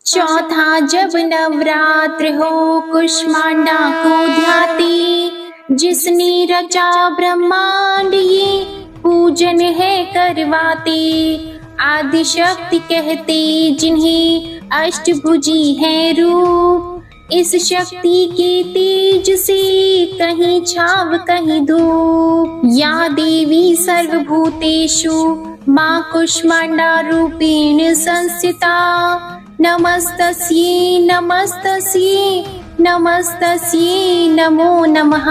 चौथा जब नवरात्र हो कुष्मांडा को ध्याती, जिसने रचा ब्रह्मांड ये पूजन है करवाते। आदि शक्ति कहते जिन्हें अष्टभुजी है रूप, इस शक्ति के तेज से कहीं छाव कहीं धूप। या देवी सर्वभूतेषु माँ कुष्मांडा रूपेण संस्थिता, नमस्तस्यै नमस्तस्यै नमस्तस्यै नमो नमः।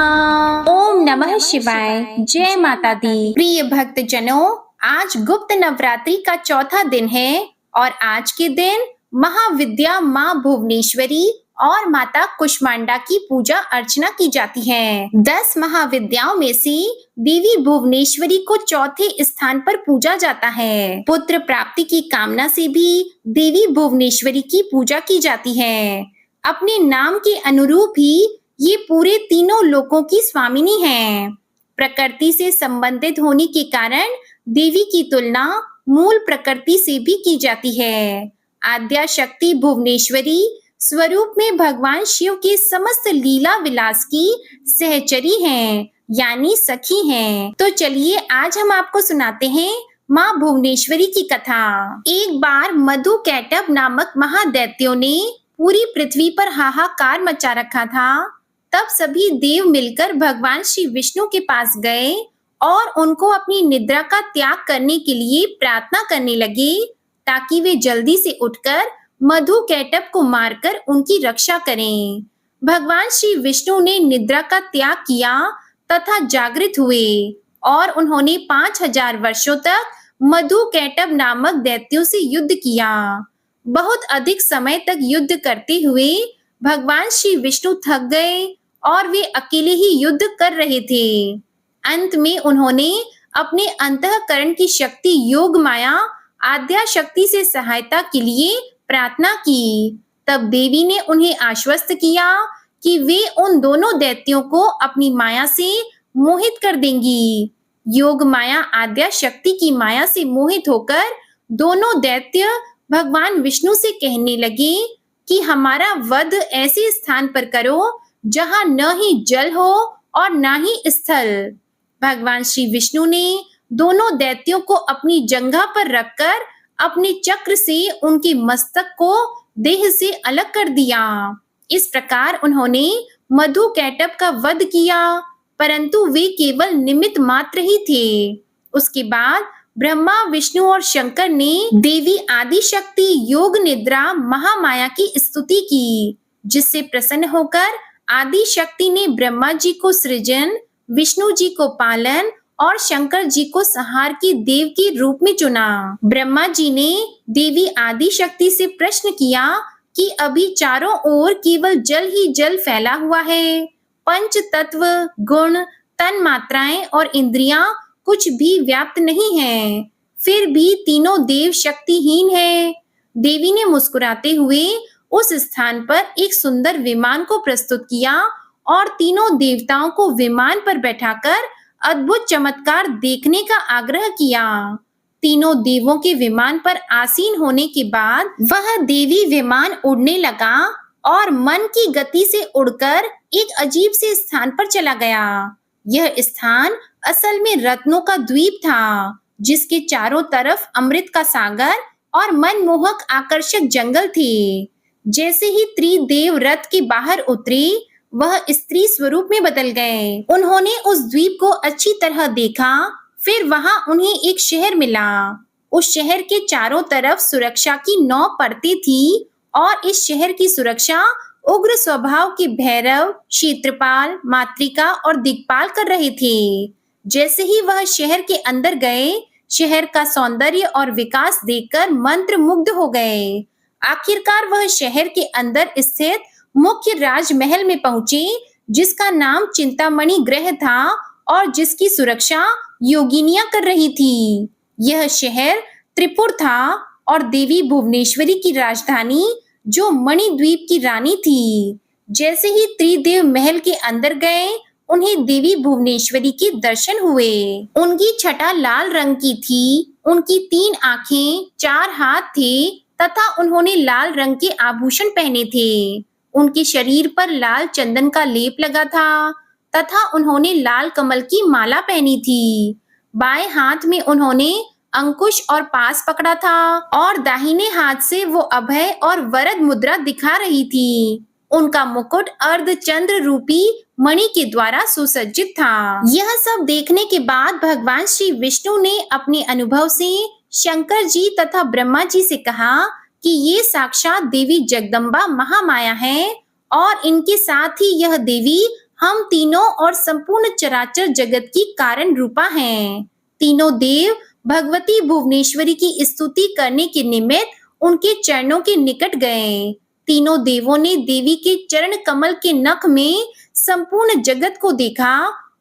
ओम नमः शिवाय। जय माता दी। प्रिय भक्त जनों, आज गुप्त नवरात्रि का चौथा दिन है और आज के दिन महाविद्या माँ भुवनेश्वरी और माता कुष्मांडा की पूजा अर्चना की जाती है। 10 महाविद्याओं में से देवी भुवनेश्वरी को चौथे स्थान पर पूजा जाता है। पुत्र प्राप्ति की कामना से भी देवी भुवनेश्वरी की पूजा की जाती है। अपने नाम के अनुरूप ही ये पूरे तीनों लोकों की स्वामिनी हैं। प्रकृति से संबंधित होने के कारण देवी की तुलना मूल प्रकृति से भी की जाती है। आद्या शक्ति भुवनेश्वरी स्वरूप में भगवान शिव के समस्त लीला विलास की सहचरी हैं, यानी सखी हैं। तो चलिए आज हम आपको सुनाते हैं माँ भुवनेश्वरी की कथा। एक बार मधु कैटभ नामक महादैत्यों ने पूरी पृथ्वी पर हाहाकार मचा रखा था। तब सभी देव मिलकर भगवान श्री विष्णु के पास गए और उनको अपनी निद्रा का त्याग करने के लिए प्रार्थना करने लगे, ताकि वे जल्दी से उठकर मधु कैटभ को मारकर उनकी रक्षा करें। भगवान श्री विष्णु ने निद्रा का त्याग किया तथा जागृत हुए और उन्होंने 5000 वर्षों तक मधु कैटभ नामक दैत्यों से युद्ध किया। बहुत अधिक समय तक युद्ध करते हुए भगवान श्री विष्णु थक गए और वे अकेले ही युद्ध कर रहे थे। अंत में उन्होंने अपने अंतःकरण की शक्ति योग माया आद्या शक्ति से सहायता के लिए प्रार्थना की। तब देवी ने उन्हें आश्वस्त किया कि वे उन दोनों दैत्यों को अपनी माया से मोहित कर देंगी। योग माया आद्या शक्ति की माया से मोहित होकर दोनों दैत्य भगवान विष्णु से कहने लगे कि हमारा वध ऐसे स्थान पर करो जहां न ही जल हो और न ही स्थल। भगवान श्री विष्णु ने दोनों दैत्यों को अपनी जंघा पर रखकर अपने चक्र से उनके मस्तक को देह से अलग कर दिया। इस प्रकार उन्होंने मधु कैटभ का वध किया, परंतु वे केवल निमित्त मात्र ही थे। उसके बाद ब्रह्मा विष्णु और शंकर ने देवी आदि शक्ति योग निद्रा महामाया की स्तुति की, जिससे प्रसन्न होकर आदि शक्ति ने ब्रह्मा जी को सृजन, विष्णु जी को पालन और शंकर जी को संहार के देव के रूप में चुना। ब्रह्मा जी ने देवी आदि शक्ति से प्रश्न किया कि अभी चारों ओर केवल जल ही जल फैला हुआ है। पंच तत्व, गुण, तन मात्राएं और इंद्रियां कुछ भी व्याप्त नहीं है, फिर भी तीनों देव शक्तिहीन है। देवी ने मुस्कुराते हुए उस स्थान पर एक सुंदर विमान को प्रस्तुत किया और तीनों देवताओं को विमान पर बैठाकर अद्भुत चमत्कार देखने का आग्रह किया। तीनों देवों के विमान पर आसीन होने के बाद वह देवी विमान उड़ने लगा और मन की गति से उड़कर एक अजीब से स्थान पर चला गया। यह स्थान असल में रत्नों का द्वीप था, जिसके चारों तरफ अमृत का सागर और मनमोहक आकर्षक जंगल थे। जैसे ही त्रिदेव रथ के बाहर उतरे, वह स्त्री स्वरूप में बदल गए। उन्होंने उस द्वीप को अच्छी तरह देखा, फिर वहां उन्हें एक शहर मिला। उस शहर के चारों तरफ सुरक्षा की 9 परतें थी और इस शहर की सुरक्षा उग्र स्वभाव के भैरव, क्षेत्रपाल, मातृका और दिक्पाल कर रहे थे। जैसे ही वह शहर के अंदर गए, शहर का सौंदर्य और विकास देखकर मंत्र मुग्ध हो गए। आखिरकार वह शहर के अंदर स्थित मुख्य राजमहल में पहुंचे, जिसका नाम चिंतामणि गृह था और जिसकी सुरक्षा योगिनियां कर रही थी। यह शहर त्रिपुर था और देवी भुवनेश्वरी की राजधानी, जो मणिद्वीप की रानी थी। जैसे ही त्रिदेव महल के अंदर गए, उन्हें देवी भुवनेश्वरी के दर्शन हुए। उनकी छटा लाल रंग की थी, उनकी 3 आंखें, 4 हाथ थे तथा उन्होंने लाल रंग के आभूषण पहने थे। उनके शरीर पर लाल चंदन का लेप लगा था तथा उन्होंने लाल कमल की माला पहनी थी। बाएं हाथ में उन्होंने अंकुश और पास पकड़ा था और दाहिने हाथ से वो अभय और वरद मुद्रा दिखा रही थी। उनका मुकुट अर्धचंद्र रूपी मणि के द्वारा सुसज्जित था। यह सब देखने के बाद भगवान श्री विष्णु ने अपने अनुभव से शंकर जी तथा ब्रह्मा जी से कहा कि ये साक्षात देवी जगदम्बा महामाया है और इनके साथ ही यह देवी हम तीनों और संपूर्ण चराचर जगत की कारण रूपा हैं। तीनों देव भगवती भुवनेश्वरी की स्तुति करने के निमित्त उनके चरणों के निकट गए। तीनों देवों ने देवी के चरण कमल के नख में संपूर्ण जगत को देखा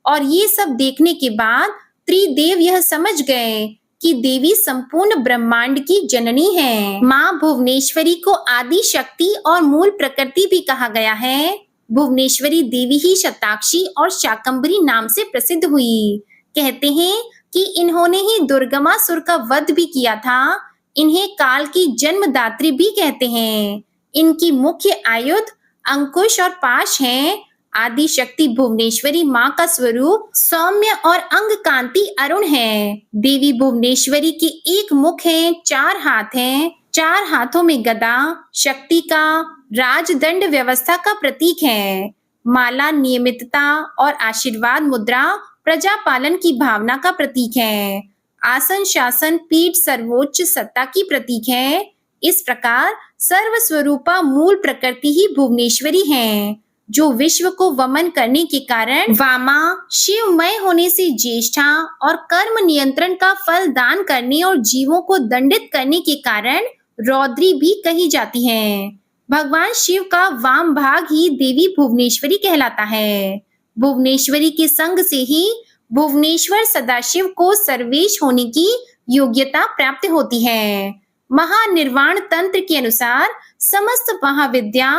और ये सब देखने के बाद त्रिदेव यह समझ गए कि देवी संपूर्ण ब्रह्मांड की जननी है। माँ भुवनेश्वरी को आदि शक्ति और मूल प्रकृति भी कहा गया है। भुवनेश्वरी देवी ही शताक्षी और शाकंभरी नाम से प्रसिद्ध हुई। कहते हैं कि इन्होंने ही दुर्गमासुर का वध भी किया था। इन्हें काल की जन्मदात्री भी कहते हैं। इनकी मुख्य आयुध अंकुश और पाश हैं। आदि शक्ति भुवनेश्वरी माँ का स्वरूप सौम्य और अंग कांति अरुण है। देवी भुवनेश्वरी के एक मुख है, 4 हाथ हैं। 4 हाथों में गदा शक्ति का राजदंड व्यवस्था का प्रतीक है। माला नियमितता और आशीर्वाद मुद्रा प्रजा पालन की भावना का प्रतीक है। आसन शासन पीठ सर्वोच्च सत्ता की प्रतीक है। इस प्रकार सर्वस्वरूपा मूल प्रकृति ही भुवनेश्वरी है, जो विश्व को वमन करने के कारण वामा, शिवमय होने से ज्येष्ठा और कर्म नियंत्रण का फल दान करने और जीवों को दंडित करने के कारण रौद्री भी कही जाती है। भगवान शिव का वाम भाग ही देवी भुवनेश्वरी कहलाता है। भुवनेश्वरी के संग से ही भुवनेश्वर सदाशिव को सर्वेश होने की योग्यता प्राप्त होती है। महानिर्वाण तंत्र के अनुसार समस्त महाविद्या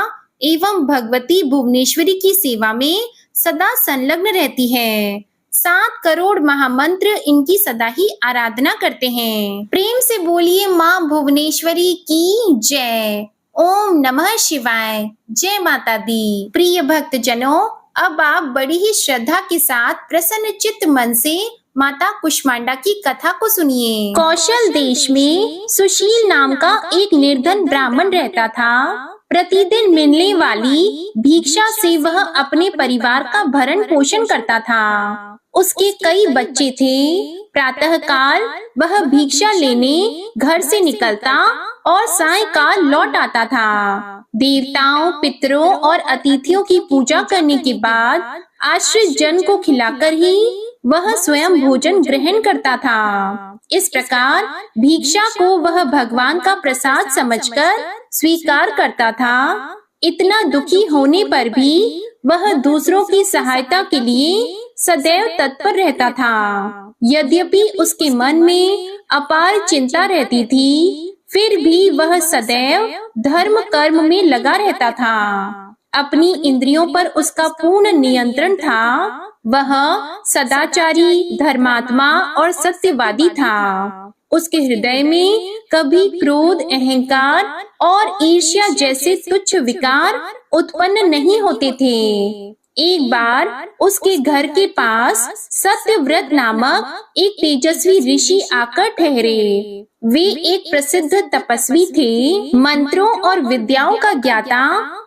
एवं भगवती भुवनेश्वरी की सेवा में सदा संलग्न रहती है। 7 करोड़ महामंत्र इनकी सदा ही आराधना करते हैं। प्रेम से बोलिए माँ भुवनेश्वरी की जय। ओम नमः शिवाय। जय माता दी। प्रिय भक्त जनों, अब आप बड़ी ही श्रद्धा के साथ प्रसन्न चित्त मन से माता कुष्मांडा की कथा को सुनिए। कौशल देश में सुशील नाम का एक निर्धन ब्राह्मण रहता था। प्रतिदिन मिलने वाली भिक्षा से वह अपने परिवार का भरण पोषण करता था। उसके कई बच्चे थे। प्रातःकाल वह भिक्षा लेने घर से निकलता और सायंकाल लौट आता था। देवताओं, पितरों और अतिथियों की पूजा करने के बाद आश्रित जन को खिलाकर ही वह स्वयं भोजन ग्रहण करता था। इस प्रकार भिक्षा को वह भगवान का प्रसाद समझकर स्वीकार करता था। इतना दुखी होने पर भी वह दूसरों की सहायता के लिए सदैव तत्पर रहता था। यद्यपि उसके मन में अपार चिंता रहती थी, फिर भी वह सदैव धर्म कर्म में लगा रहता था। अपनी इंद्रियों पर उसका पूर्ण नियंत्रण था। वह सदाचारी, धर्मात्मा और सत्यवादी था। उसके हृदय में कभी क्रोध, अहंकार और ईर्ष्या जैसे तुच्छ विकार उत्पन्न नहीं होते थे। एक बार उसके घर के पास सत्यव्रत नामक एक तेजस्वी ऋषि आकर ठहरे। वे एक प्रसिद्ध तपस्वी थे। मंत्रों और विद्याओं का ज्ञाता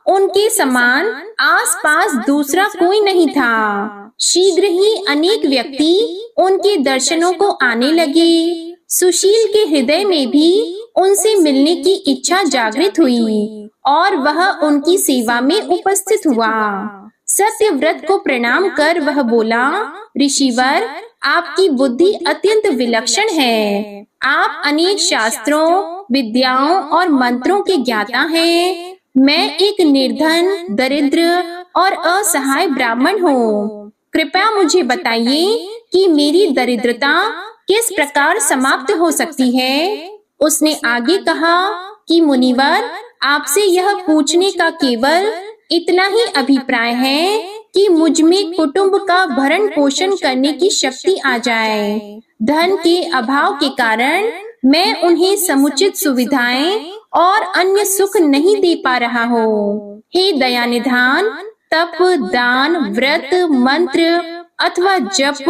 उनके समान आसपास दूसरा कोई नहीं था। शीघ्र ही अनेक व्यक्ति उनके दर्शनों को आने लगे। सुशील के हृदय में भी उनसे मिलने की इच्छा जागृत हुई और वह उनकी सेवा में उपस्थित हुआ। सत्यव्रत को प्रणाम कर वह बोला, ऋषिवर, आपकी बुद्धि अत्यंत विलक्षण है। आप अनेक शास्त्रों, विद्याओं और मंत्रों के ज्ञाता हैं। मैं एक निर्धन, दरिद्र और असहाय ब्राह्मण हूँ। कृपया मुझे बताइए कि मेरी दरिद्रता किस प्रकार समाप्त हो सकती है। उसने आगे कहा कि मुनिवर, आपसे यह पूछने का केवल इतना ही अभिप्राय है कि मुझ में कुटुंब का भरण पोषण करने की शक्ति आ जाए। धन के अभाव के कारण मैं उन्हें समुचित सुविधाएं और अन्य सुख नहीं दे पा रहा हो। हे दया निधान, तप, दान, व्रत, मंत्र अथवा जप,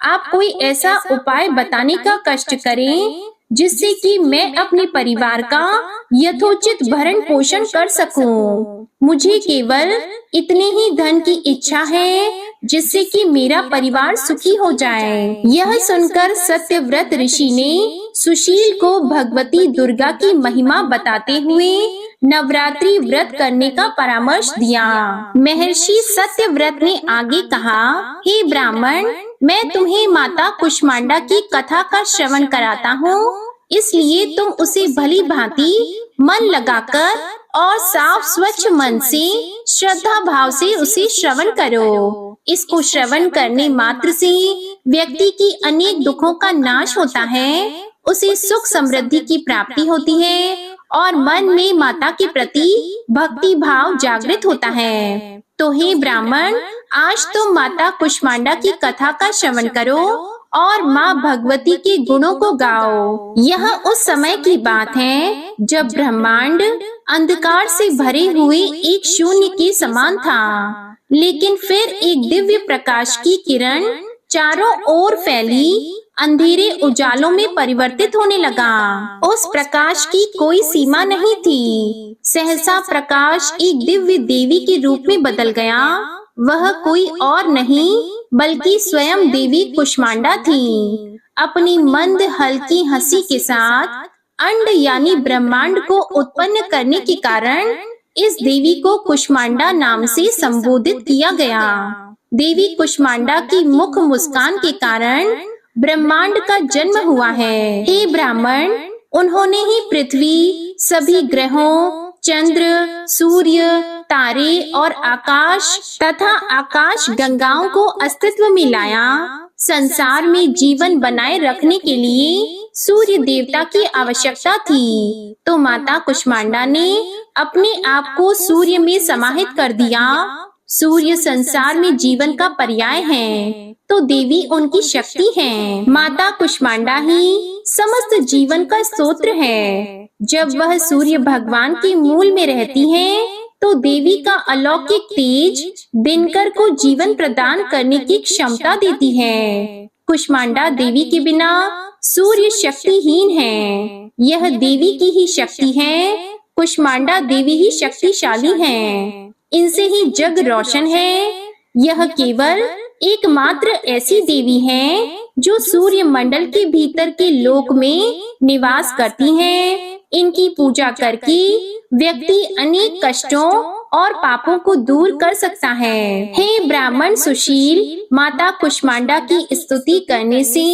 आप कोई ऐसा उपाय बताने का कष्ट करें जिससे कि मैं अपने परिवार का यथोचित भरण पोषण कर सकूं। मुझे केवल इतने ही धन की इच्छा है जिससे कि मेरा परिवार सुखी हो जाए। यह सुनकर सत्यव्रत ऋषि ने सुशील को भगवती दुर्गा की महिमा बताते हुए नवरात्रि व्रत करने का परामर्श दिया। महर्षि सत्यव्रत ने आगे कहा, हे ब्राह्मण, मैं तुम्हें माता कुष्मांडा की कथा का श्रवण कराता हूँ, इसलिए तुम उसे भली भांति मन लगाकर और साफ स्वच्छ मन से श्रद्धा भाव से उसे श्रवण करो। इसको श्रवण करने मात्र से व्यक्ति की अनेक दुखों का नाश होता है, उसे सुख समृद्धि की प्राप्ति होती है और मन में माता के प्रति भक्ति भाव जागृत होता है। तो हे ब्राह्मण, आज तुम माता कुष्मांडा की कथा का श्रवण करो और माँ भगवती के गुणों को गाओ। यह उस समय की बात है जब ब्रह्मांड अंधकार से भरे हुए एक शून्य के समान था, लेकिन फिर एक दिव्य प्रकाश की किरण चारों ओर फैली अंधेरे उजालों में परिवर्तित होने लगा। उस प्रकाश की कोई सीमा नहीं थी। सहसा प्रकाश एक दिव्य देवी के रूप में बदल गया। वह कोई और नहीं बल्कि स्वयं देवी कुष्मांडा थी। अपनी मंद हल्की हंसी के साथ अंड यानी ब्रह्मांड को उत्पन्न करने के कारण इस देवी को कुष्मांडा नाम से संबोधित किया गया। देवी कुष्मांडा की मुख मुस्कान के कारण ब्रह्मांड का जन्म हुआ है। हे ब्राह्मण, उन्होंने ही पृथ्वी, सभी ग्रहों, चंद्र, सूर्य, तारे और आकाश तथा आकाश गंगाओं को अस्तित्व में लाया। संसार में जीवन बनाए रखने के लिए सूर्य देवता की आवश्यकता थी, तो माता कुष्मांडा ने अपने आप को सूर्य में समाहित कर दिया। सूर्य संसार में जीवन का पर्याय है, तो देवी उनकी शक्ति है। माता कुष्मांडा ही समस्त जीवन का स्रोत है। जब वह सूर्य भगवान के मूल में रहती है, तो देवी का अलौकिक तेज दिनकर को जीवन प्रदान करने की क्षमता देती है। कुष्मांडा देवी के बिना सूर्य शक्तिहीन है। यह देवी की ही शक्ति है। कुष्मांडा देवी ही शक्तिशाली है। इनसे ही जग रोशन है। यह केवल एकमात्र ऐसी देवी है जो सूर्य मंडल के भीतर के लोक में निवास करती हैं। इनकी पूजा करके व्यक्ति अनेक कष्टों और पापों को दूर कर सकता है। हे ब्राह्मण सुशील, माता कुष्मांडा की स्तुति करने से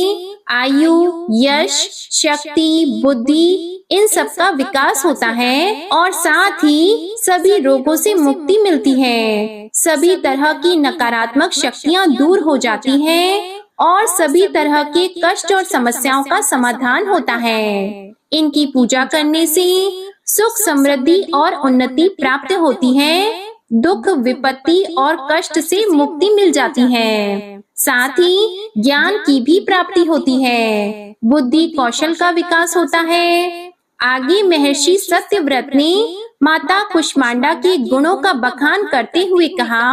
आयु, यश, शक्ति, बुद्धि इन सब का विकास होता है और साथ ही सभी रोगों से मुक्ति मिलती है। सभी तरह की नकारात्मक शक्तियाँ दूर हो जाती हैं और सभी तरह के कष्ट और समस्याओं का समाधान होता है। इनकी पूजा करने से सुख, समृद्धि और उन्नति प्राप्त होती है। दुख, विपत्ति और कष्ट से मुक्ति मिल जाती है। साथ ही ज्ञान की भी प्राप्ति होती है। बुद्धि कौशल का विकास होता है। आगे महर्षि सत्यव्रत ने माता कुष्मांडा के गुणों का बखान करते हुए कहा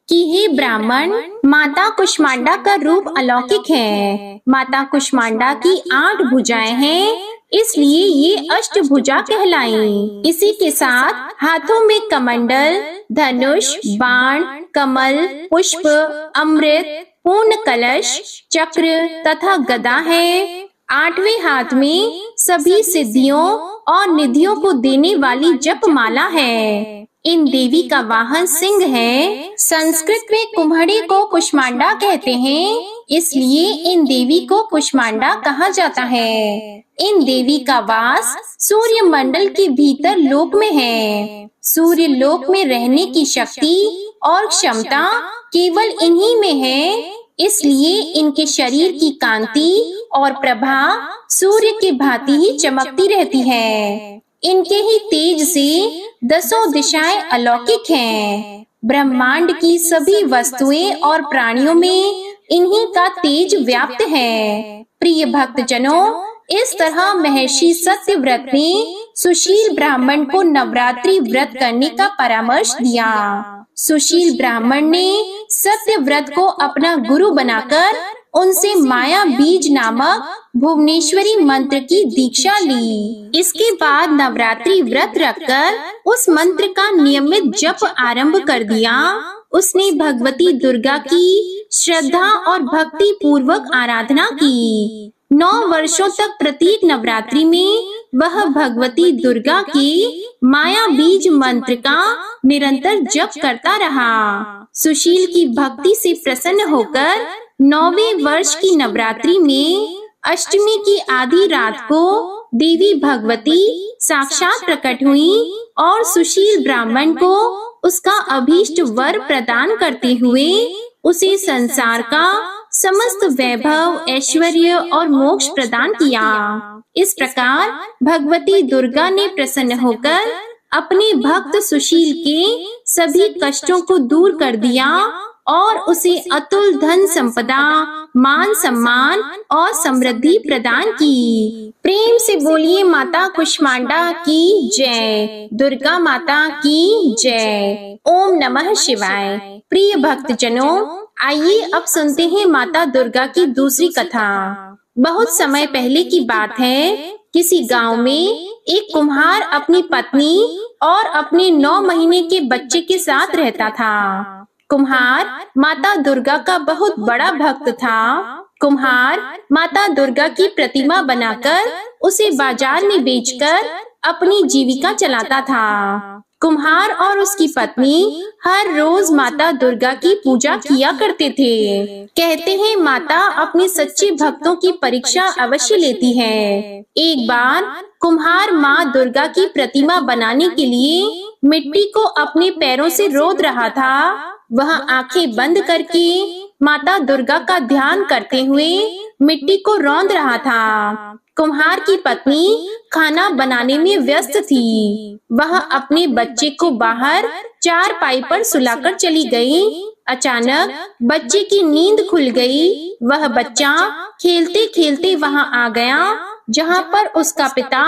कि हे ब्राह्मण, माता कुष्मांडा का रूप अलौकिक है। माता कुष्मांडा की 8 भुजाएं हैं, इसलिए ये अष्टभुजा कहलाई। इसी के साथ हाथों में कमंडल, धनुष, बाण, कमल, पुष्प, अमृत, पूर्ण कलश, चक्र तथा गदा है। 8वें हाथ में सभी सिद्धियों और निधियों को देने वाली जपमाला है। इन देवी का वाहन सिंह है। संस्कृत में कुम्हड़ी को कुष्मांडा कहते हैं, इसलिए इन देवी को कुष्मांडा कहा जाता है। इन देवी का वास सूर्य मंडल के भीतर लोक में है। सूर्य लोक में रहने की शक्ति और क्षमता केवल इन्हीं में है, इसलिए इनके शरीर की कांति और प्रभा सूर्य की भांति ही चमकती रहती है। इनके ही तेज से 10 दिशाएं अलौकिक हैं। ब्रह्मांड की सभी वस्तुएं और प्राणियों में इन्हीं का तेज व्याप्त है। प्रिय भक्तजनों, इस तरह महर्षि सत्यव्रत ने सुशील ब्राह्मण को नवरात्रि व्रत करने का परामर्श दिया। सुशील ब्राह्मण ने सत्यव्रत को अपना गुरु बनाकर उनसे माया बीज नामक भुवनेश्वरी मंत्र की दीक्षा ली। इसके बाद नवरात्रि व्रत रखकर उस मंत्र का नियमित जप आरंभ कर दिया। उसने भगवती दुर्गा की श्रद्धा और भक्ति पूर्वक आराधना की। 9 वर्षों तक प्रत्येक नवरात्रि में वह भगवती दुर्गा के माया बीज मंत्र का निरंतर जप करता रहा। सुशील की भक्ति से प्रसन्न होकर 9वें वर्ष की नवरात्रि में अष्टमी की आधी रात को देवी भगवती साक्षात प्रकट हुई और सुशील ब्राह्मण को उसका अभीष्ट वर प्रदान करते हुए उसे संसार का समस्त वैभव, ऐश्वर्य और मोक्ष प्रदान किया। इस प्रकार भगवती दुर्गा ने प्रसन्न होकर अपने भक्त सुशील के सभी कष्टों को दूर कर दिया और उसे अतुल धन संपदा, मान सम्मान और समृद्धि प्रदान की। प्रेम से बोलिए माता कुष्मांडा की जय, दुर्गा माता की जय। ओम नमः शिवाय। प्रिय भक्तजनों, आइए अब सुनते हैं माता दुर्गा की दूसरी कथा। बहुत समय पहले की बात है, किसी गांव में एक कुम्हार अपनी पत्नी और अपने 9 महीने के बच्चे के साथ रहता था। कुम्हार माता दुर्गा का बहुत बड़ा भक्त था। कुम्हार माता दुर्गा की प्रतिमा बनाकर उसे बाजार में बेचकर अपनी जीविका चलाता था। कुम्हार और उसकी पत्नी हर रोज माता दुर्गा की पूजा किया करते थे। कहते हैं माता अपने सच्चे भक्तों की परीक्षा अवश्य लेती है। एक बार कुम्हार माँ दुर्गा की प्रतिमा बनाने के लिए मिट्टी को अपने पैरों से रोद रहा था। वह आंखें बंद करके माता दुर्गा का ध्यान करते हुए मिट्टी को रौंद रहा था। कुम्हार की पत्नी खाना बनाने में व्यस्त थी। वह अपने बच्चे को बाहर चारपाई पर सुलाकर चली गई। अचानक बच्चे की नींद खुल गई। वह बच्चा खेलते खेलते वहां आ गया जहां पर उसका पिता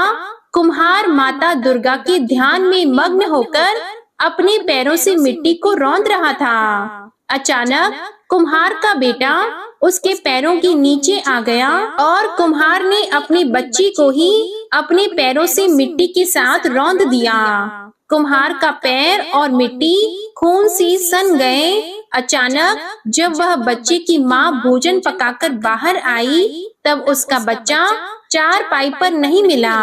कुम्हार माता दुर्गा के ध्यान में मग्न होकर अपने पैरों से मिट्टी को रौंद रहा था। अचानक कुम्हार का बेटा उसके पैरों के नीचे आ गया और कुम्हार ने अपने बच्चे को ही अपने पैरों से मिट्टी के साथ रौंद दिया। कुम्हार का पैर और मिट्टी खून से सन गए। अचानक जब वह बच्चे की माँ भोजन पकाकर बाहर आई, तब उसका बच्चा चारपाई पर नहीं मिला।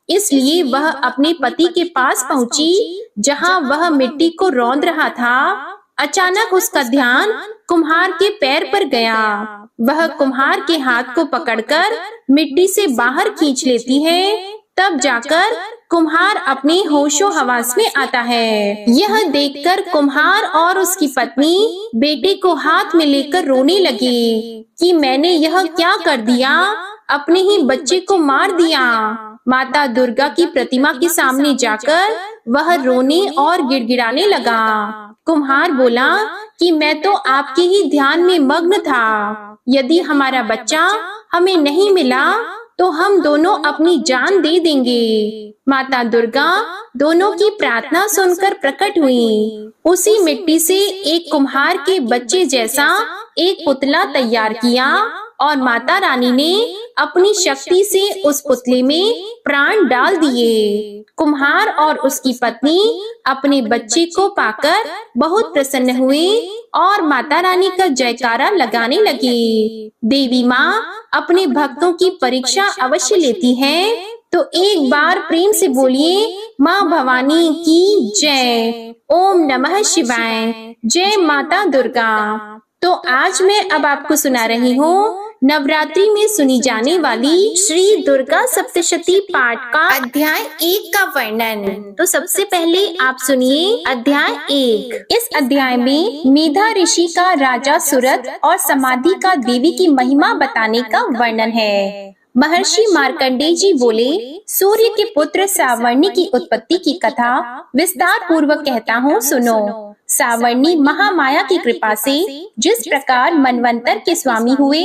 इसलिए वह अपने पति के पास पहुंची, जहां वह मिट्टी को रौंद रहा था। अचानक उसका ध्यान कुम्हार के पैर पर गया। वह कुम्हार के हाथ को पकड़कर मिट्टी से बाहर खींच लेती है। तब जाकर कुम्हार अपने होशो हवास में आता है। यह देखकर कुम्हार और उसकी पत्नी बेटे को हाथ में लेकर रोने लगे कि मैंने यह क्या कर दिया, अपने ही बच्चे को मार दिया। माता दुर्गा की प्रतिमा के सामने जाकर वह रोने और गिड़गिड़ाने लगा। कुम्हार बोला कि मैं तो आपके ही ध्यान में मग्न था। यदि हमारा बच्चा हमें नहीं मिला तो हम दोनों अपनी जान दे देंगे। माता दुर्गा दोनों की प्रार्थना सुनकर प्रकट हुई। उसी मिट्टी से एक कुम्हार के बच्चे जैसा एक पुतला तैयार किया और माता रानी ने अपनी शक्ति से उस पुतले में प्राण डाल दिए। कुम्हार और उसकी पत्नी अपने बच्चे को पाकर बहुत प्रसन्न हुए और माता रानी का जयकारा लगाने लगे। देवी माँ अपने भक्तों की परीक्षा अवश्य लेती है, तो एक बार प्रेम से बोलिए माँ भवानी की जय। ओम नमः शिवाय। जय माता दुर्गा। तो आज मैं अब आपको सुना रही हूँ नवरात्रि में सुनी जाने वाली श्री दुर्गा सप्तशती पाठ का अध्याय 1 का वर्णन। तो सबसे पहले आप सुनिए अध्याय 1। इस अध्याय में मेधा ऋषि का राजा सुरथ और समाधि का देवी की महिमा बताने का वर्णन है। महर्षि मार्कंडेय जी बोले, सूर्य के पुत्र सावर्णी की उत्पत्ति की कथा विस्तार पूर्वक कहता हूँ, सुनो। सावर्णी महामाया की कृपा से जिस प्रकार मनवंतर के स्वामी हुए,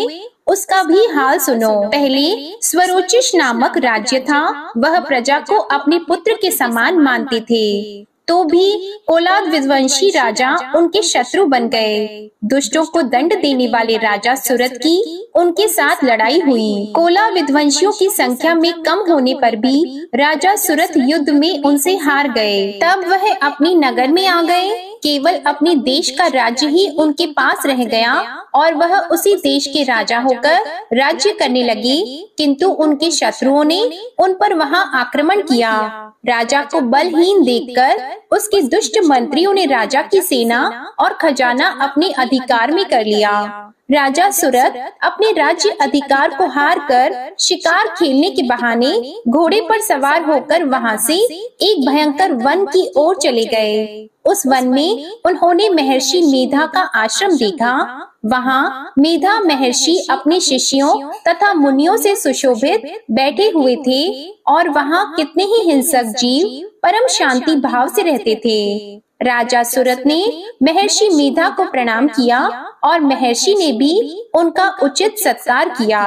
उसका भी हाल सुनो। पहले स्वरोचिष नामक राज्य था। वह प्रजा को अपने पुत्र के समान मानते थे, तो भी कोलाद विध्वंसी राजा उनके शत्रु बन गए। दुष्टों को दंड देने वाले राजा सुरत की उनके साथ लड़ाई हुई। कोला विध्वंसियों की संख्या में कम होने पर भी राजा सुरत युद्ध में उनसे हार गए। तब वह अपनी नगर में आ गए। केवल अपने देश का राज्य ही उनके पास रह गया और वह उसी देश के राजा होकर राज्य करने लगे। किंतु उनके शत्रुओं ने उन पर वहां आक्रमण किया। राजा को बलहीन देखकर उसके दुष्ट मंत्रियों ने राजा की सेना और खजाना अपने अधिकार में कर लिया। राजा सुरत अपने राज्य अधिकार को हार कर शिकार खेलने के बहाने घोड़े पर सवार होकर वहां से एक भयंकर वन की ओर चले गए। उस वन में उन्होंने महर्षि मेधा का आश्रम देखा। वहां मेधा महर्षि अपने शिष्यों तथा मुनियों से सुशोभित बैठे हुए थे और वहां कितने ही हिंसक जीव परम शांति भाव से रहते थे। राजा सुरत ने महर्षि मेधा को प्रणाम किया और महर्षि ने भी उनका उचित सत्कार किया।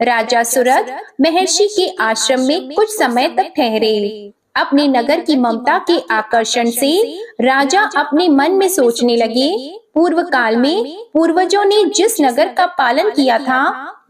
राजा सुरत महर्षि के आश्रम में कुछ समय तक ठहरे। अपने नगर की ममता के आकर्षण से राजा अपने मन में सोचने लगे, पूर्व काल में पूर्वजों ने जिस नगर का पालन किया था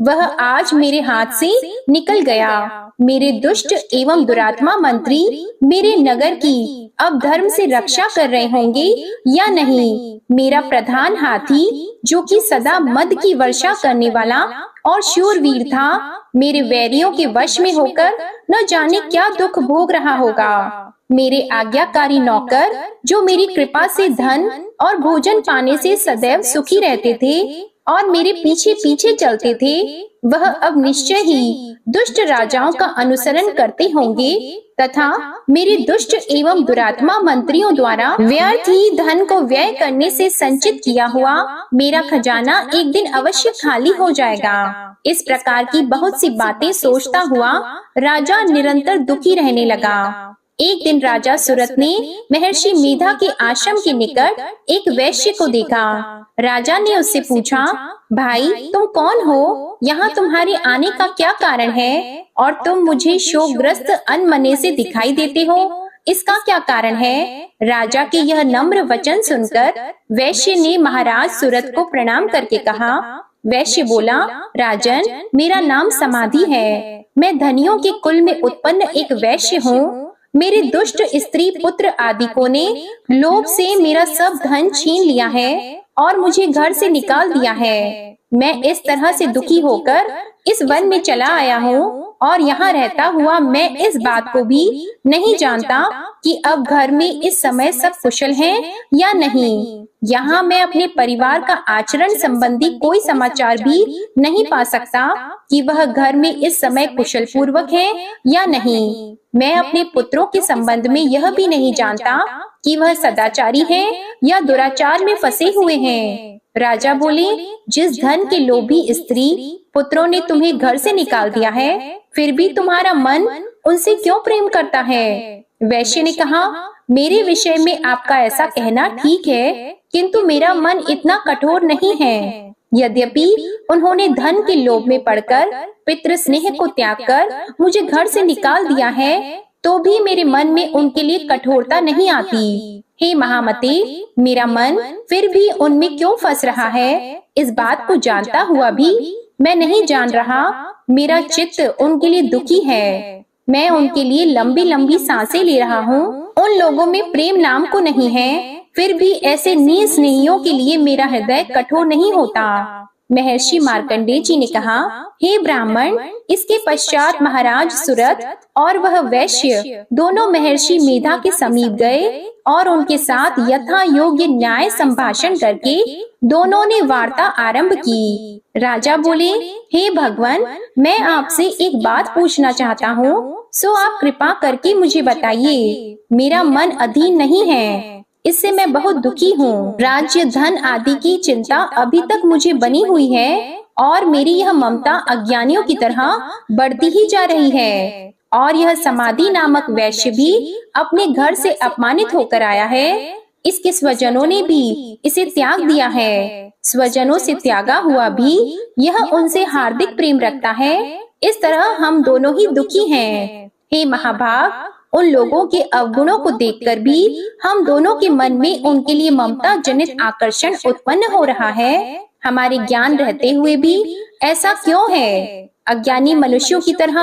वह आज मेरे हाथ से निकल गया। मेरे दुष्ट एवं दुरात्मा मंत्री मेरे नगर की अब धर्म से रक्षा कर रहे होंगे या नहीं। मेरा प्रधान हाथी जो कि सदा मद की वर्षा करने वाला और शूरवीर था, मेरे वैरियों के वश में होकर न जाने क्या दुख भोग रहा होगा। मेरे आज्ञाकारी नौकर जो मेरी कृपा से धन और भोजन पाने से सदैव सुखी रहते थे और मेरे पीछे पीछे चलते थे, वह अब निश्चय ही दुष्ट राजाओं का अनुसरण करते होंगे तथा मेरे दुष्ट एवं दुरात्मा मंत्रियों द्वारा व्यर्थ ही धन को व्यय करने से संचित किया हुआ मेरा खजाना एक दिन अवश्य खाली हो जाएगा। इस प्रकार की बहुत सी बातें सोचता हुआ राजा निरंतर दुखी रहने लगा। एक दिन राजा सुरत ने महर्षि मेधा के आश्रम के निकट एक वैश्य को देखा। राजा ने उससे पूछा, भाई तुम कौन हो? यहाँ तुम्हारे आने का क्या कारण है? और तुम मुझे शोकग्रस्त अनमने से दिखाई देते हो, इसका क्या कारण है? राजा के यह नम्र वचन सुनकर वैश्य ने महाराज सुरत को प्रणाम करके कहा। वैश्य बोला, राजन मेरा नाम समाधि है। मैं धनियों के कुल में उत्पन्न एक वैश्य हूँ। मेरे दुष्ट स्त्री पुत्र आदिकों ने लोभ से मेरा सब धन छीन लिया है और मुझे घर से निकाल दिया है। मैं इस तरह से दुखी होकर इस वन में चला आया हूँ और यहाँ रहता हुआ मैं इस बात को भी नहीं जानता कि अब घर में इस समय सब कुशल हैं या नहीं। यहाँ मैं अपने परिवार का आचरण संबंधी कोई समाचार भी नहीं पा सकता कि वह घर में इस समय कुशल पूर्वक है या नहीं। मैं अपने पुत्रों के संबंध में यह भी नहीं जानता कि वह सदाचारी है या दुराचार में फंसे हुए हैं। राजा बोले, जिस धन के लोभी स्त्री पुत्रों ने तुम्हें घर से निकाल दिया है, फिर भी तुम्हारा मन उनसे क्यों प्रेम करता है? वैश्य ने कहा, मेरे विषय में आपका ऐसा कहना ठीक है, किंतु मेरा मन इतना कठोर नहीं है। यद्यपि उन्होंने धन के लोभ में पड़कर पितृ स्नेह को त्याग कर मुझे घर से निकाल दिया है, तो भी मेरे मन में उनके लिए कठोरता नहीं आती। हे महामते, मेरा मन फिर भी उनमें क्यों फंस रहा है? इस बात को जानता हुआ भी मैं नहीं जान रहा। मेरा चित्त उनके लिए दुखी है। मैं उनके लिए लंबी लंबी सांसें ले रहा हूँ। उन लोगों में प्रेम नाम को नहीं है, फिर भी ऐसे निस्नेहियों के लिए मेरा हृदय कठोर नहीं होता। महर्षि मार्कंडेय जी ने कहा, हे ब्राह्मण, इसके पश्चात महाराज सुरत और वह वैश्य दोनों महर्षि मेधा के समीप गए और उनके साथ यथा योग्य न्याय संभाषण करके दोनों ने वार्ता आरंभ की। राजा बोले, हे भगवान, मैं आपसे एक बात पूछना चाहता हूँ, सो आप कृपा करके मुझे बताइए। मेरा मन अधीन नहीं है, इससे मैं बहुत दुखी हूँ। राज्य धन आदि की चिंता अभी तक मुझे बनी हुई है और मेरी यह ममता अज्ञानियों की तरह बढ़ती ही जा रही है। और यह समाधि नामक वैश्य भी अपने घर से अपमानित होकर आया है। इसके स्वजनों ने भी इसे त्याग दिया है। स्वजनों से त्यागा हुआ भी यह उनसे हार्दिक प्रेम रखता है। इस तरह हम दोनों ही दुखी हैं। हे महाभाग, उन लोगों के अवगुणों को देखकर भी हम दोनों के मन में उनके लिए ममता जनित आकर्षण उत्पन्न हो रहा है। हमारे ज्ञान रहते हुए भी ऐसा क्यों है? अज्ञानी मनुष्यों की तरह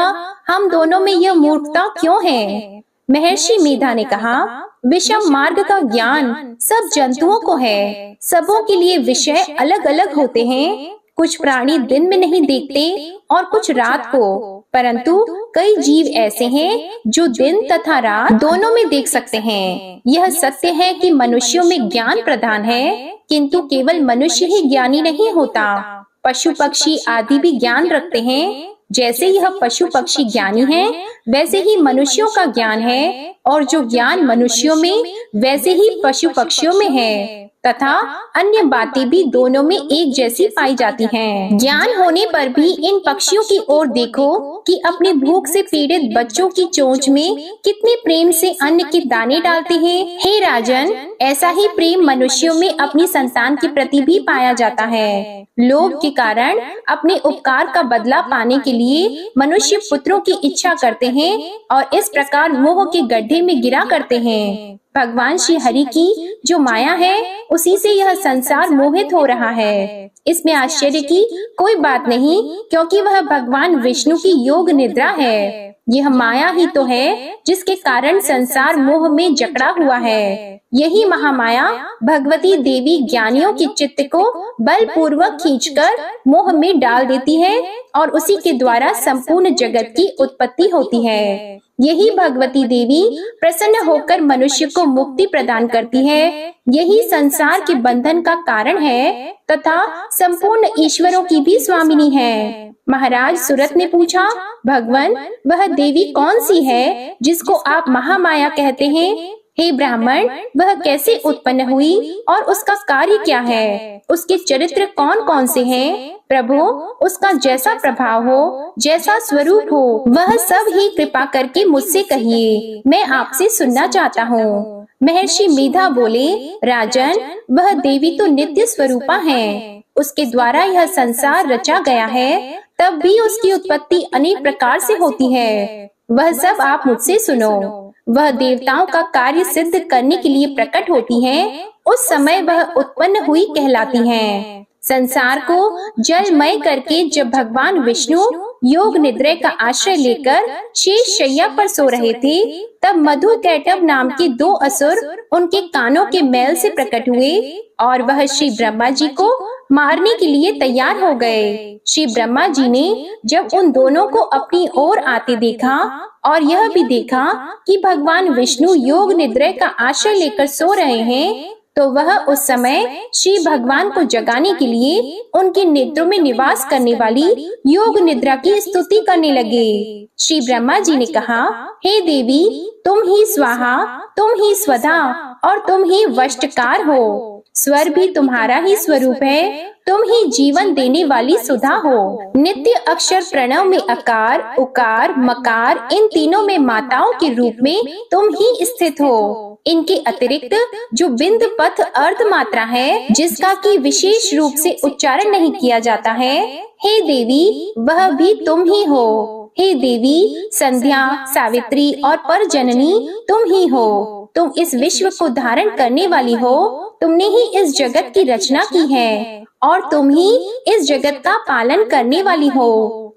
हम दोनों में यह मूर्खता क्यों है? महर्षि मेधा ने कहा, विषम मार्ग का ज्ञान सब जंतुओं को है। सबों के लिए विषय अलग अलग होते हैं। कुछ प्राणी दिन में नहीं देखते और कुछ रात को, परंतु कई जीव ऐसे हैं जो दिन तथा रात दोनों में देख सकते हैं। यह सत्य है कि मनुष्यों में ज्ञान प्रधान है, किंतु केवल मनुष्य ही ज्ञानी नहीं होता। पशु पक्षी आदि भी ज्ञान रखते हैं। जैसे यह पशु पक्षी ज्ञानी है, वैसे ही मनुष्यों का ज्ञान है, और जो ज्ञान मनुष्यों में वैसे ही पशु पक्षियों में है, तथा अन्य बातें भी दोनों में एक जैसी पाई जाती हैं। ज्ञान होने पर भी इन पक्षियों की ओर देखो कि अपनी भूख से पीड़ित बच्चों की चोंच में कितने प्रेम से अन्न के दाने डालते हैं। हे राजन, ऐसा ही प्रेम मनुष्यों में अपनी संतान के प्रति भी पाया जाता है। लोभ के कारण अपने उपकार का बदला पाने के लिए मनुष्य पुत्रों की इच्छा करते हैं और इस प्रकार मोह के गड्ढे में गिरा करते हैं। भगवान श्री हरि की जो माया है, उसी से यह संसार मोहित हो रहा है। इसमें आश्चर्य की कोई बात नहीं, क्योंकि वह भगवान विष्णु की योग निद्रा है। यह माया ही तो है जिसके कारण संसार मोह में जकड़ा हुआ है। यही महामाया भगवती देवी ज्ञानियों के चित्त को बलपूर्वक खींचकर मोह में डाल देती है और उसी के द्वारा संपूर्ण जगत की उत्पत्ति होती है। यही भगवती देवी प्रसन्न होकर मनुष्य को मुक्ति प्रदान करती है। यही संसार के बंधन का कारण है तथा संपूर्ण ईश्वरों की भी स्वामिनी है। महाराज सुरत ने पूछा, भगवान, वह देवी कौन सी है जिसको आप महामाया कहते हैं? हे ब्राह्मण, वह कैसे उत्पन्न हुई और उसका कार्य क्या है? उसके चरित्र कौन कौन से हैं? प्रभु, उसका जैसा प्रभाव हो, जैसा स्वरूप हो, वह सब ही कृपा करके मुझसे कहिए, मैं आपसे सुनना चाहता हूँ। महर्षि मेधा बोले, राजन, वह देवी तो नित्य स्वरूपा है। उसके द्वारा यह संसार रचा गया है, तब भी उसकी उत्पत्ति अनेक प्रकार से होती है। वह सब आप मुझसे सुनो। वह देवताओं का कार्य सिद्ध करने के लिए प्रकट होती हैं। उस समय वह उत्पन्न हुई कहलाती हैं। संसार को जलमय करके जब भगवान विष्णु योग निद्रा का आश्रय लेकर शेष शैया पर सो रहे थे, तब मधु कैटभ नाम के दो असुर उनके कानों के मैल से प्रकट हुए और वह श्री ब्रह्मा जी को मारने के लिए तैयार हो गए। श्री ब्रह्मा जी ने जब उन दोनों को अपनी ओर आते देखा और यह भी देखा कि भगवान विष्णु योग निद्रा का आश्रय लेकर सो रहे हैं, तो वह उस समय श्री भगवान को जगाने के लिए उनके नेत्रों में निवास करने वाली योग निद्रा की स्तुति करने लगे। श्री ब्रह्मा जी ने कहा, हे देवी, तुम ही स्वाहा, तुम ही स्वधा और तुम ही वष्टकार हो। स्वर भी तुम्हारा ही स्वरूप है। तुम ही जीवन देने वाली सुधा हो। नित्य अक्षर प्रणव में अकार, उकार, मकार, इन तीनों में माताओं के रूप में तुम ही स्थित हो। इनके अतिरिक्त जो बिंद पथ अर्ध मात्रा है, जिसका कि विशेष रूप से उच्चारण नहीं किया जाता है, हे देवी, वह भी तुम ही हो। हे देवी, संध्या, सावित्री और परजननी तुम ही हो। तुम इस विश्व को धारण करने वाली हो। तुमने ही इस जगत की रचना की है और तुम ही इस जगत का पालन करने वाली हो।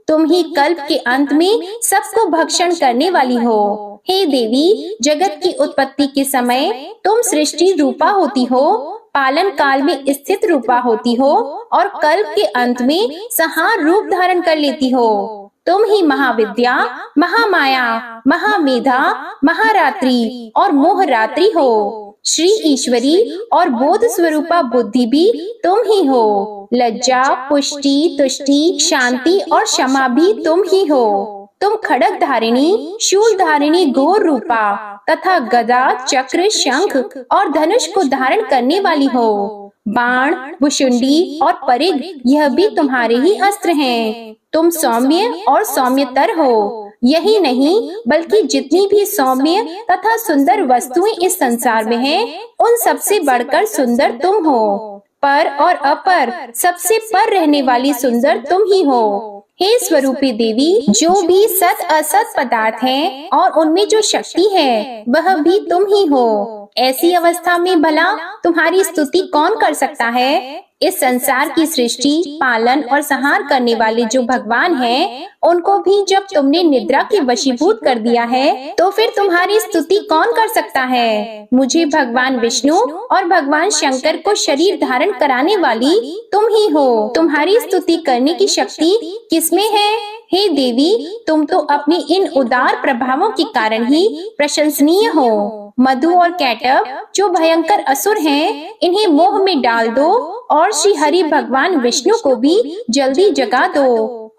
तुम ही कल्प के अंत में सबको भक्षण करने वाली हो। हे देवी, जगत की उत्पत्ति के समय तुम सृष्टि रूपा होती हो, पालन काल में स्थित रूपा होती हो और कल्प के अंत में संहार रूप धारण कर लेती हो। तुम ही महाविद्या, महामाया, महामेधा, महारात्रि और मोहरात्रि हो। श्री ईश्वरी और बोध स्वरूपा बुद्धि भी तुम ही हो। लज्जा, पुष्टि, तुष्टि, शांति और क्षमा भी तुम ही हो। तुम खड़ग धारिणी, शूल धारिणी घोर रूपा तथा गदा, चक्र, शंख और धनुष को धारण करने वाली हो। बाण, भुशुंडी और परिग, यह भी तुम्हारे ही अस्त्र हैं। तुम सौम्य और सौम्यतर हो। यही नहीं बल्कि जितनी भी सौम्य तथा सुंदर वस्तुएं इस संसार में हैं, उन सबसे बढ़कर सुंदर तुम हो। पर और अपर सबसे पर रहने वाली सुंदर तुम ही हो। हे स्वरूपी देवी, जो भी सत असत पदार्थ हैं और उनमें जो शक्ति है वह भी तुम ही हो। ऐसी अवस्था में भला तुम्हारी स्तुति कौन कर सकता है? इस संसार की सृष्टि, पालन और संहार करने वाले जो भगवान हैं, उनको भी जब तुमने निद्रा के वशीभूत कर दिया है, तो फिर तुम्हारी स्तुति कौन कर सकता है? मुझे भगवान विष्णु और भगवान शंकर को शरीर धारण कराने वाली तुम ही हो। तुम्हारी स्तुति करने की शक्ति किसमें है? हे देवी, तुम तो अपने इन उदार प्रभावों के कारण ही प्रशंसनीय हो। मधु और कैटब जो भयंकर असुर हैं, इन्हें मोह में डाल दो और श्री हरि भगवान विष्णु को भी जल्दी जगा दो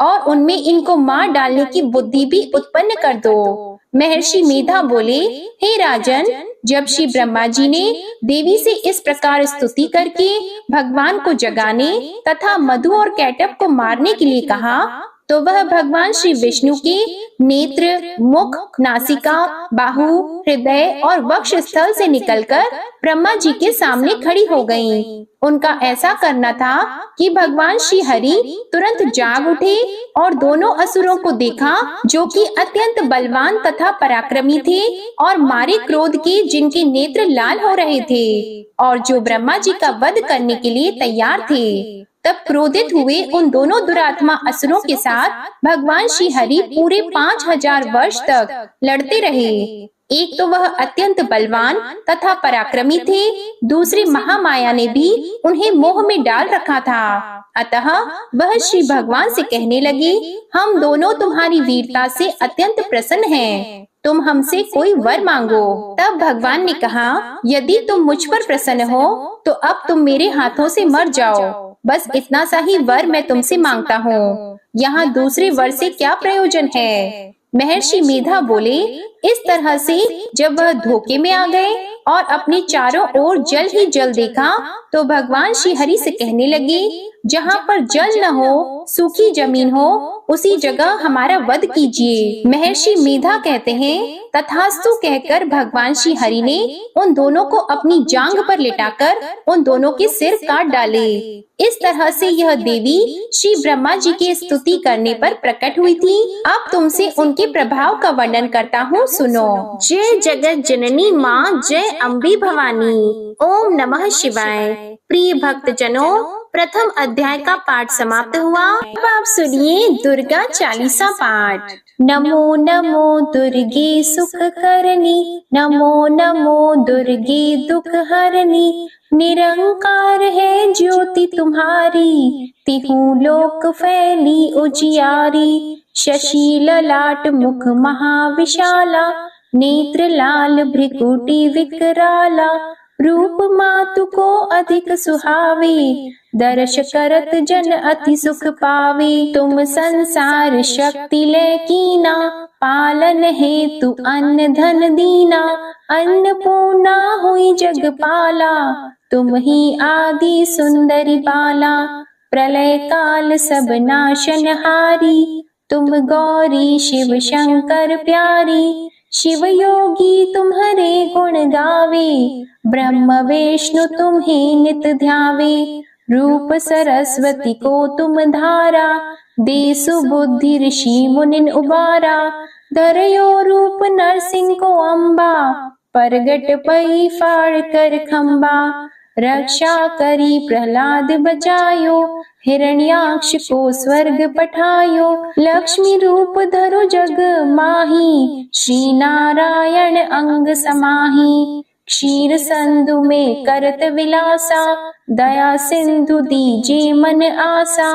और उनमें इनको मार डालने की बुद्धि भी उत्पन्न कर दो। महर्षि मेधा बोले, हे राजन, जब श्री ब्रह्मा जी ने देवी से इस प्रकार स्तुति करके भगवान को जगाने तथा मधु और कैटब को मारने के लिए कहा, तो वह भगवान श्री विष्णु के नेत्र, मुख, नासिका, बाहु, हृदय और वक्ष स्थल से निकलकर ब्रह्मा जी के सामने खड़ी हो गईं। उनका ऐसा करना था कि भगवान श्री हरि तुरंत जाग उठे और दोनों असुरों को देखा, जो कि अत्यंत बलवान तथा पराक्रमी थे और मारे क्रोध के जिनके नेत्र लाल हो रहे थे और जो ब्रह्मा जी का वध करने के लिए तैयार थे। तब क्रोधित हुए उन दोनों दुरात्मा असुरों के साथ भगवान श्री हरि पूरे 5000 वर्ष तक लड़ते रहे। एक तो वह अत्यंत बलवान तथा पराक्रमी थे, दूसरी महामाया ने भी उन्हें मोह में डाल रखा था। अतः वह श्री भगवान से कहने लगे, हम दोनों तुम्हारी वीरता से अत्यंत प्रसन्न हैं, तुम हमसे कोई वर मांगो। तब भगवान ने कहा, यदि तुम मुझ पर प्रसन्न हो तो अब तुम मेरे हाथों से मर जाओ। बस इतना सा ही वर मैं तुमसे मांगता हूँ, यहाँ दूसरे वर से क्या प्रयोजन है? महर्षि मेधा बोले, इस तरह से जब वह धोखे में आ गए और अपने चारों ओर जल ही जल देखा, तो भगवान श्री हरि से कहने लगे, जहाँ पर जल न हो, सूखी जमीन हो, उसी जगह हमारा वध कीजिए। महर्षि मेधा कहते हैं, तथास्तु कहकर भगवान श्री हरि ने उन दोनों को अपनी जांघ पर लिटाकर उन दोनों के सिर काट डाले। इस तरह से यह देवी श्री ब्रह्मा जी की स्तुति करने पर प्रकट हुई थी। अब तुमसे उनके प्रभाव का वर्णन करता हूँ, सुनो। जय जगत जननी माँ, जय अम्बे भवानी। ओम नमः शिवाय। प्रिय भक्त जनों, प्रथम अध्याय का पाठ समाप्त हुआ। अब आप सुनिए दुर्गा चालीसा पाठ। नमो नमो दुर्गे सुख करनी, नमो नमो दुर्गे दुख हरनी। निरंकार है ज्योति तुम्हारी, तिहु लोक फैली उजियारी। शशि ललाट मुख महाविशाला, नेत्र लाल भ्रिकुटी विकराला। रूप मातु को अधिक सुहावे, दर्श करत जन अति सुख पावे। तुम संसार शक्ति ले कीना, पालन हेतु अन्न धन दीना। अन्नपूर्णा हुई जगपाला, तुम ही आदि सुंदरी बाला। प्रलय काल सब नाशनहारी, तुम गौरी शिव शंकर प्यारी। शिव योगी तुम्हारे गुण गावे, ब्रह्म विष्णु तुम्हें नित ध्यावे। रूप सरस्वती को तुम धारा, दे सुबुद्धि ऋषि मुनिन उबारा। धरयो रूप नरसिंह को अम्बा, परगट पई फाड़ कर खम्बा। रक्षा करी प्रहलाद बचायो, हिरण्याक्ष को स्वर्ग पठायो। लक्ष्मी रूप धरो जग माही, श्री नारायण अंग समाही। क्षीर संधु में करत विलासा, दया सिंधु दीजे मन आसा।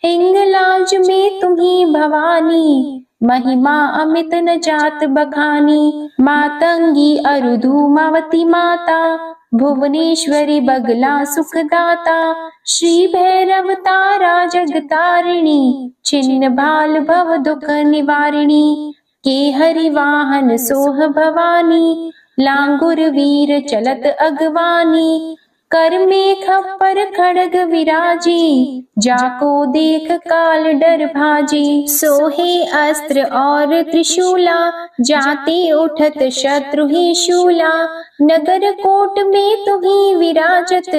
हिंगलाज में तुम्ही भवानी, महिमा अमित न जात बखानी। मातंगी अरुधुमावती माता, भुवनेश्वरी बगला सुखदाता। श्री भैरव तारा जगतारिणी, छिन्न भाल भव दुख निवारिणी। के हरि वाहन सोह भवानी, लांगुर वीर चलत अगवानी। कर में खप्पर खड़ग विराजी, जाको देख काल डर भाजी। सोहे अस्त्र और त्रिशूला, जाते उठत शत्रु ही शूला। नगर कोट में तुम्ही विराजत,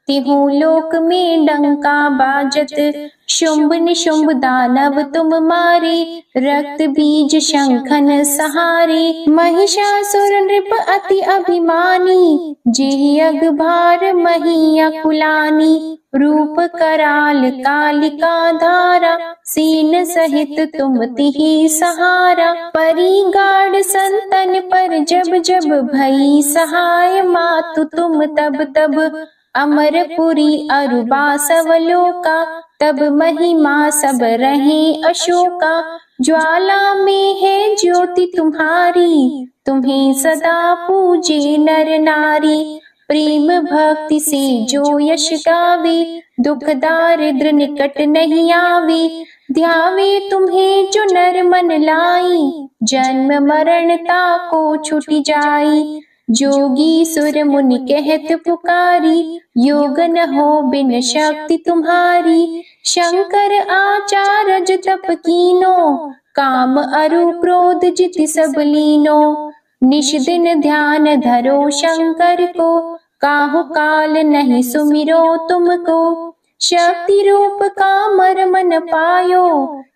तिहु लोक में डंका बाजत। शुंभ निशुंभ दानव तुम मारे, रक्त बीज शंखन सहारे। महिषासुर नृप अति अभिमानी, जेहि अगभार मही अकुलानी। रूप कराल कालिका धारा, सीन सहित तुम तिहि सहारा। परी गाढ़ संतन पर जब जब भई सहाय, मातु तुम तब तब अमरपुरी अरुबा सवलोका। तब महिमा सब रहे अशोका, ज्वाला में है ज्योति तुम्हारी। तुम्हें सदा पूजे नर नारी। प्रेम भक्ति से जो यश गावे, दुख दारिद्र निकट नहीं आवे। ध्यावे तुम्हें जो नर मन लाई, जन्म मरणता को छुटी जाई। जोगी सुर मुनि कहत पुकारी, योग न हो बिन शक्ति तुम्हारी। शंकर आचारज तप कीनो, काम अरु क्रोध जित सब लीनो। निश दिन ध्यान धरो शंकर को, काहु काल नहीं सुमिरो तुमको। शक्ति रूप का मर मन पायो,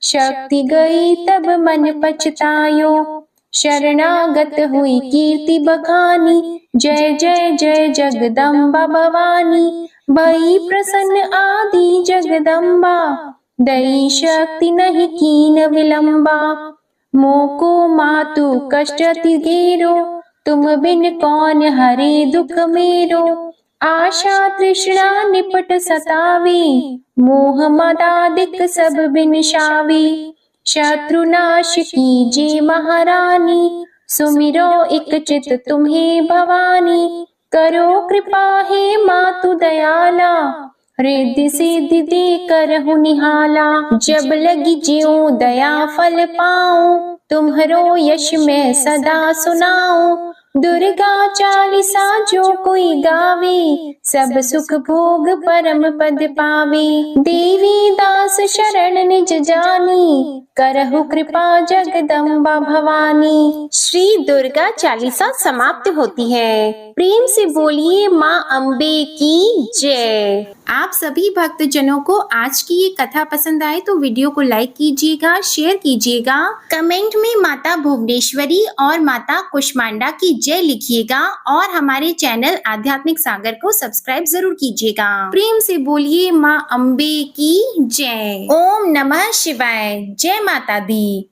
शक्ति गई तब मन पछतायो। शरणागत हुई कीर्ति बखानी, जय जय जय जगदम्बा भवानी। भई प्रसन्न आदि जगदम्बा, दई शक्ति नहीं कीन विलंबा। मोको मातु कष्ट अति घेरो, तुम बिन कौन हरे दुख मेरो। आशा तृष्णा निपट सतावे, मोह मदादिक सब बिनशावे। शत्रु नाश कीजे महारानी, सुमिरो एक चित तुम्हें भवानी। करो कृपा हे मातु दयाला, रिद्धि सिद्धि दे करहु निहाला। जब लगी ज्यों दया फल पाऊं, तुम्हरो यश मैं सदा सुनाऊं। दुर्गा चालीसा जो कोई गावे, सब सुख भोग परम पद पावे। देवी दास शरण निज जानी, करहु कृपा जगदम्बा भवानी। श्री दुर्गा चालीसा समाप्त होती है। प्रेम से बोलिए माँ अम्बे की जय। आप सभी भक्त जनों को आज की ये कथा पसंद आए तो वीडियो को लाइक कीजिएगा, शेयर कीजिएगा, कमेंट में माता भुवनेश्वरी और माता कुष्मांडा की जय लिखिएगा और हमारे चैनल आध्यात्मिक सागर को सब्सक्राइब जरूर कीजिएगा। प्रेम से बोलिए माँ अम्बे की जय। ओम नमः शिवाय। जय माता दी।